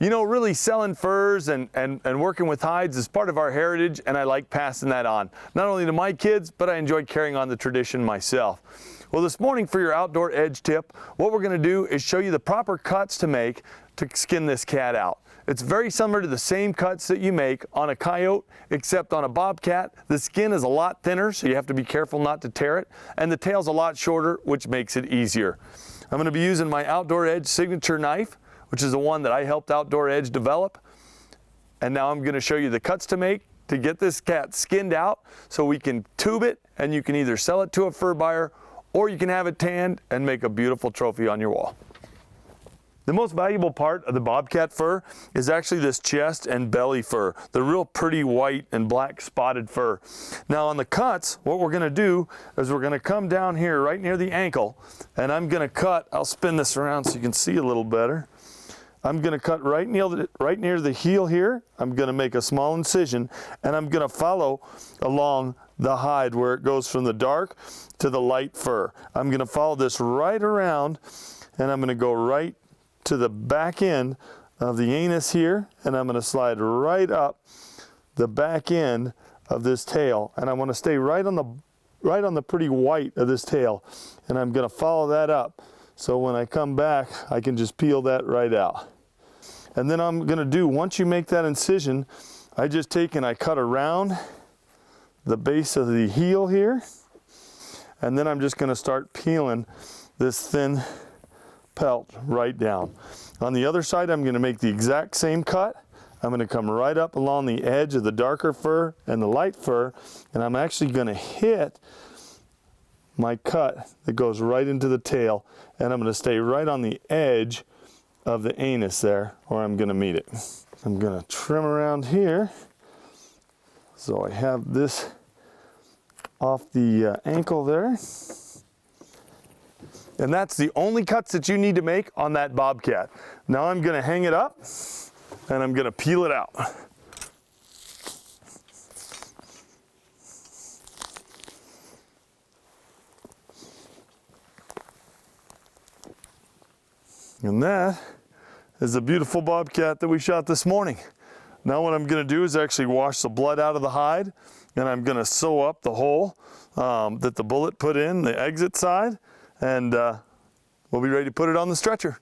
You know, really selling furs and working with hides is part of our heritage, and I like passing that on. Not only to my kids, but I enjoy carrying on the tradition myself. Well, this morning for your outdoor edge tip, what we're going to do is show you the proper cuts to make to skin this cat out. It's very similar to the same cuts that you make on a coyote, except on a bobcat, the skin is a lot thinner, so you have to be careful not to tear it, and the tail's a lot shorter, which makes it easier. I'm going to be using my Outdoor Edge signature knife, which is the one that I helped Outdoor Edge develop. And now I'm going to show you the cuts to make to get this cat skinned out so we can tube it, and you can either sell it to a fur buyer or you can have it tanned and make a beautiful trophy on your wall. The most valuable part of the bobcat fur is actually this chest and belly fur, the real pretty white and black spotted fur. Now on the cuts, what we're going to do is we're going to come down here right near the ankle, and I'm going to cut, I'll spin this around so you can see a little better. I'm going to cut right near the heel here. I'm going to make a small incision, and I'm going to follow along the hide where it goes from the dark to the light fur. I'm going to follow this right around, and I'm going to go right to the back end of the anus here, and I'm going to slide right up the back end of this tail, and I want to stay right on the pretty white of this tail, and I'm going to follow that up. So when I come back, I can just peel that right out. And then I'm going to do, once you make that incision, I just take and I cut around the base of the heel here. And then I'm just going to start peeling this thin pelt right down. On the other side, I'm going to make the exact same cut. I'm going to come right up along the edge of the darker fur and the light fur, and I'm actually going to hit my cut that goes right into the tail, and I'm going to stay right on the edge of the anus there, or I'm going to meet it. I'm going to trim around here so I have this off the ankle there, and that's the only cuts that you need to make on that bobcat. Now I'm going to hang it up and I'm going to peel it out. And that is the beautiful bobcat that we shot this morning. Now what I'm going to do is actually wash the blood out of the hide, and I'm going to sew up the hole that the bullet put in, the exit side, and we'll be ready to put it on the stretcher.